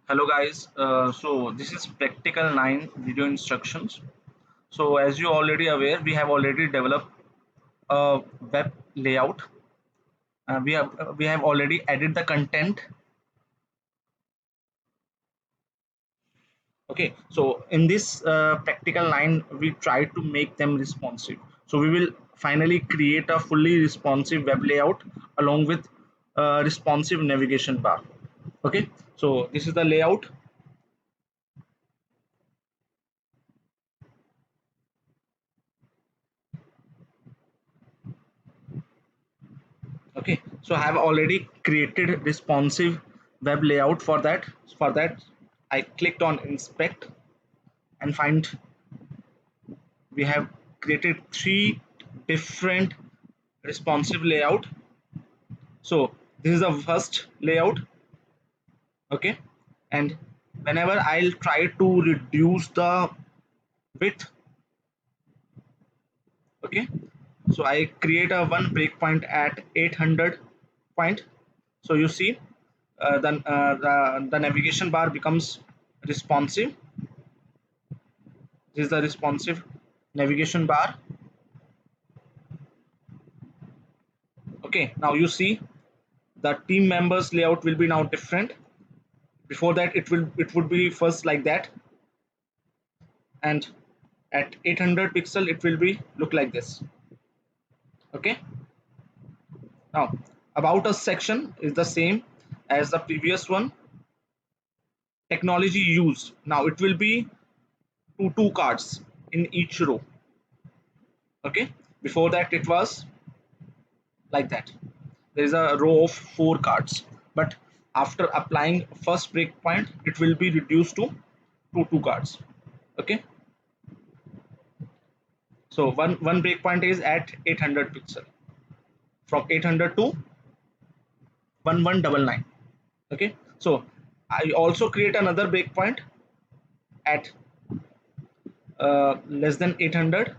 Hello guys, so this is practical 9 video instructions. So as you already aware, we have already developed a web layout. We have already added the content. Okay, so in this practical 9, we try to make them responsive. So we will finally create a fully responsive web layout along with responsive navigation bar. Okay, so this is the layout. Okay, so I have already created responsive web layout for that I clicked on inspect and find we have created three different responsive layout. So this is the first layout. Okay, and whenever I'll try to reduce the width, okay, so I create a one breakpoint at 800 point. So you see the navigation bar becomes responsive. This is the responsive navigation bar. Okay, now you see the team members layout will be now different. Before that it would be first like that, and at 800 pixel it will be look like this. Okay, now about us section is the same as the previous one. Technology used, now it will be two cards in each row. Okay, before that it was like that, there is a row of four cards, but after applying first breakpoint it will be reduced to two cards. Okay, so one breakpoint is at 800 pixel, from 800 to 1199. Okay, so I also create another breakpoint at less than 800.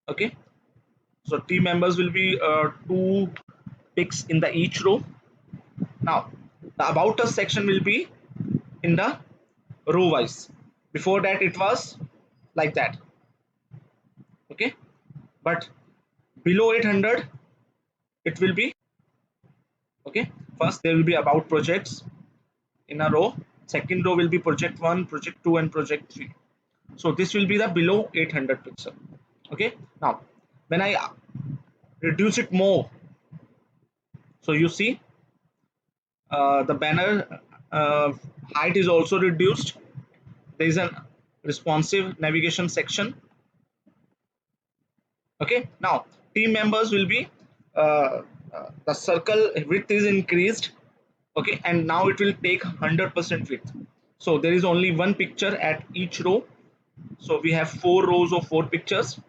Okay, so team members will be two picks in the each row. Now the about us section will be in the row wise. Before that it was like that. Okay, but below 800 it will be, okay, first there will be about projects in a row, second row will be project 1, project 2 and project 3. So this will be the below 800 pixel. Okay, now when I reduce it more, so you see the banner height is also reduced. There is a responsive navigation section. Okay, now team members will be the circle width is increased. Okay, and now it will take 100% width. So there is only one picture at each row, so we have four rows of four pictures.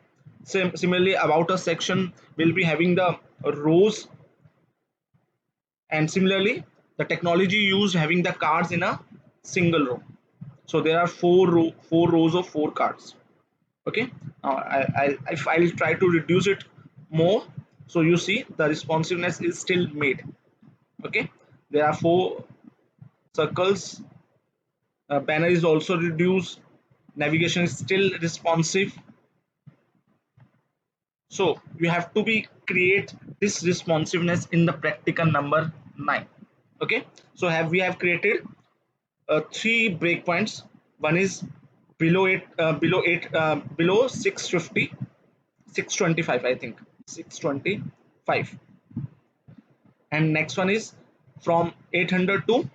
Similarly about a section will be having the rows, and similarly the technology used having the cards in a single row. So there are four rows of four cards. Okay, now if I'll try to reduce it more, so you see the responsiveness is still made. Okay, there are four circles, banner is also reduced, navigation is still responsive. So you have to be create this responsiveness in the practical number 9. Okay, so we have created three breakpoints. One is below 650, 625, I think 625, and next one is from 800 to,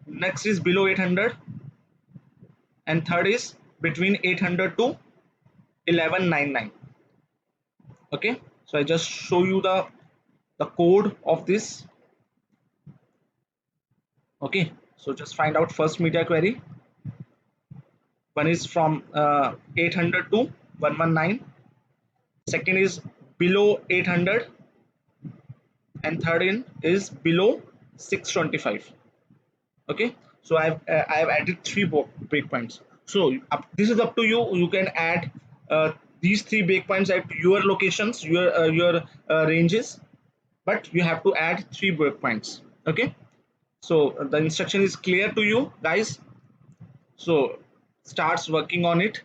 next is below 800, and third is between 800 to 1199. Okay, so I just show you the code of this. Okay, so just find out first media query. One is from 800 to 119, second is below 800, and third in is below 625. Okay, so I have added three breakpoints. So this is up to you. You can add these three breakpoints at your locations, your ranges, but you have to add three breakpoints. Okay, so the instruction is clear to you guys. So starts working on it.